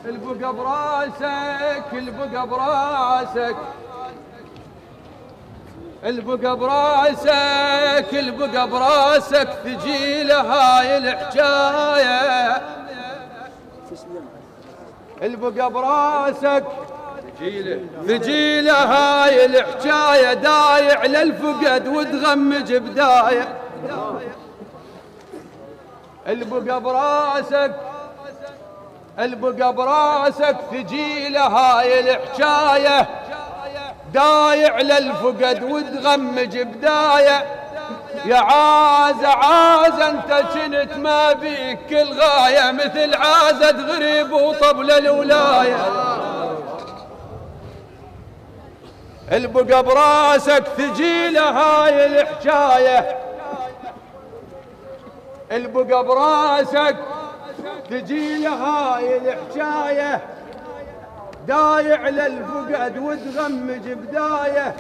البقى براسك البقى براسك البقى براسك البقى براسك ثقيلة هاي الحجاية البقى براسك ثقيلة هاي الحجاية دايع للفقد وتغمج بداية البقى براسك البقى براسك ثقيلة هاي الحجاية دايع للفقد وتغمج بداية يا عاز انت جنت ما بيك الغاية مثل عازة غريب وطبل الولاية البقى براسك ثقيلة هاي الحجاية البقى براسك ثقيلة هاي الحجاية دايع للفقد وتغمج بداية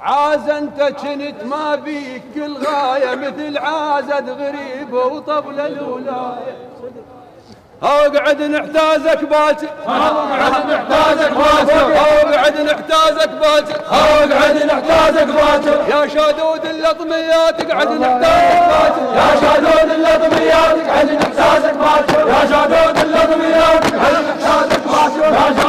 عاز انت جنت ما بيك الغاية مثل عازة غريب وطبل الولاية اقعد نحتاجك باكر اقعد نحتاجك باكر اقعد نحتاجك باكر اقعد نحتاجك باكر يا شادود اللطميات اقعد نحتاجك باكر يا شادود اللطميات اقعد نحتاجك باكر